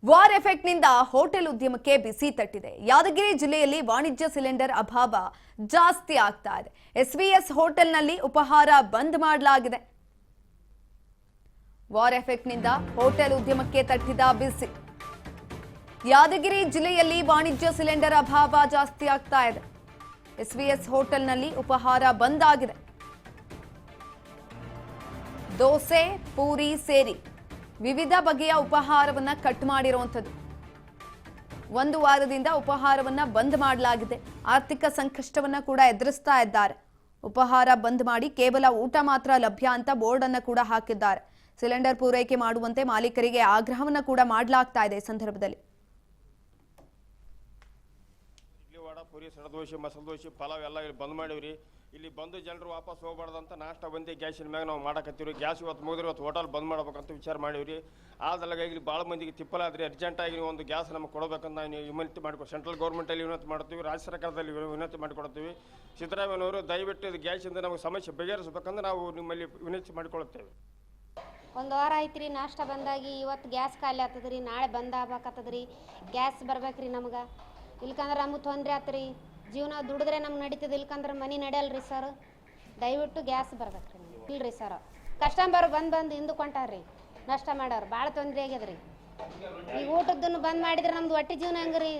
War effect ನಿಂದ hotel ಉದ್ಯಮಕ್ಕೆ ಬಿಸಿ ತಟ್ಟಿದೆ. ಯಾದಗಿರಿ ಜಿಲ್ಲೆಯಲ್ಲಿ ವಾಣಿಜ್ಯ ಸಿಲಿಂಡರ್ ಅಭಾವ ಜಾಸ್ತಿ ಆಗ್ತಾ ಇದೆ. ಎಸ್ವಿಎಸ್ ಹೋಟೆಲ್ನಲ್ಲಿ ಉಪಹಾರ ಬಂದ್ ಮಾಡಲಾಗಿದೆ. ವಾರ್ ಎಫೆಕ್ಟ್ ನಿಂದ ಹೋಟೆಲ್ ಉದ್ಯಮಕ್ಕೆ ತಟ್ಟಿದ ಬಿಸಿ. ಯಾದಗಿರಿ ಜಿಲ್ಲೆಯಲ್ಲಿ ವಾಣಿಜ್ಯ ಸಿಲಿಂಡರ್ ಅಭಾವ ಜಾಸ್ತಿ ಆಗ್ತಾ ಇದೆ. ಎಸ್ವಿಎಸ್ ಹೋಟೆಲ್ನಲ್ಲಿ ಉಪಹಾರ ಬಂದ್ ಆಗಿದೆ. ದೋಸೆ, ಪೂರಿ ಸೇರಿ ವಿವಿಧ ಬಗೆಯ ಉಪಹಾರವನ್ನ ಕಟ್ ಮಾಡಿರುವಂಥದ್ದು. ಒಂದು ವಾರದಿಂದ ಉಪಹಾರವನ್ನ ಬಂದ್ ಮಾಡಲಾಗಿದೆ. ಆರ್ಥಿಕ ಸಂಕಷ್ಟವನ್ನ ಕೂಡ ಎದುರಿಸ್ತಾ ಇದ್ದಾರೆ. ಉಪಹಾರ ಬಂದ್ ಮಾಡಿ ಕೇವಲ ಊಟ ಮಾತ್ರ ಲಭ್ಯ ಅಂತ ಬೋರ್ಡ್ ಅನ್ನ ಕೂಡ ಹಾಕಿದ್ದಾರೆ. ಸಿಲಿಂಡರ್ ಪೂರೈಕೆ ಮಾಡುವಂತೆ ಮಾಲೀಕರಿಗೆ ಆಗ್ರಹವನ್ನ ಕೂಡ ಮಾಡಲಾಗ್ತಾ ಇದೆ. ಈ ಸಂದರ್ಭದಲ್ಲಿ ಪೂರಿ, ಸಡದೋಶಿ, ಮಸಾಲೆ ದೋಸೆ, ಪಲಾವ್ ಎಲ್ಲ ಇಲ್ಲಿ ಬಂದ್ ಮಾಡಿವ್ರಿ. ಇಲ್ಲಿ ಬಂದು ಜನರು ವಾಪಸ್ ಹೋಗ್ಬಾರ್ದಂತ ನಾಷ್ಟ ಬಂದು ಗ್ಯಾಸಿನ ಮ್ಯಾಗ ನಾವು ಮಾಡಕತ್ತೀವಿ. ಗ್ಯಾಸ್ ಇವತ್ತು ಮುಗಿದ್ರೆ ಇವತ್ತು ಹೋಟೆಲ್ ಬಂದ್ ಮಾಡ್ಬೇಕಂತ ವಿಚಾರ ಮಾಡಿವ್ರಿ. ಆದಲ್ಲಾಗ ಇಲ್ಲಿ ಭಾಳ ಮಂದಿಗೆ ತಿಪ್ಪಲಾದ್ರಿ. ಅರ್ಜೆಂಟಾಗಿ ನೀವು ಒಂದು ಗ್ಯಾಸ್ ನಮಗೆ ಕೊಡಬೇಕಂತ ನಾವು ವಿನಂತಿ ಮಾಡಿಕೊಡ್ತೀವಿ. ಸೆಂಟ್ರಲ್ ಗೌರ್ಮೆಂಟಲ್ಲಿ ವಿನಂತಿ ಮಾಡ್ತೀವಿ, ರಾಜ್ಯ ಸರ್ಕಾರದಲ್ಲಿ ವಿನಂತಿ ಮಾಡಿಕೊಡ್ತೀವಿ. ಸಿದ್ದರಾಮಯ್ಯನವರು ದಯವಿಟ್ಟು ಇದು ಗ್ಯಾಸಿಂದ ನಮಗೆ ಸಮಸ್ಯೆ ಬಗೆಹರಿಸಬೇಕಂದ್ರೆ ನಾವು ನಿಮ್ಮಲ್ಲಿ ವಿನಂತಿ ಮಾಡಿಕೊಳ್ಳುತ್ತೇವೆ. ಒಂದು ವಾರ ಐತ್ರಿ ನಾಷ್ಟ ಬಂದಾಗಿ. ಇವತ್ತು ಗ್ಯಾಸ್ ಖಾಲಿ ಆಗ್ತದ್ರಿ, ನಾಳೆ ಬಂದ್ ಆಗ್ಬೇಕತ್ತದ್ರಿ. ಗ್ಯಾಸ್ ಬರ್ಬೇಕ್ರಿ ನಮ್ಗೆ. ಇಲ್ಕಂದ್ರೆ ನಮ್ಗೆ ತೊಂದರೆ ಆತ್ರಿ. ಜೀವನ ದುಡಿದ್ರೆ ನಮ್ಗೆ ನಡೀತದೆ, ಇಲ್ಕಂದ್ರೆ ಮನೆ ನಡೆಯಲ್ರಿ ಸರ್. ದಯವಿಟ್ಟು ಗ್ಯಾಸ್ ಬರ್ಬೇಕ್ರಿ. ಇಲ್ರಿ ಸರ್, ಕಸ್ಟಮರ್ ಬಂದು ಹಿಂದಕೊಂಟಾರ್ರಿ. ನಷ್ಟ ಮಾಡೋರು ಭಾಳ ತೊಂದರೆ ಆಗ್ಯದ್ರಿ. ಈಗ ಊಟದ್ದನ್ನು ಬಂದ್ ಮಾಡಿದ್ರೆ ನಮ್ದು ಹೊಟ್ಟೆ ಜೀವನ ಹೆಂಗ್ರಿ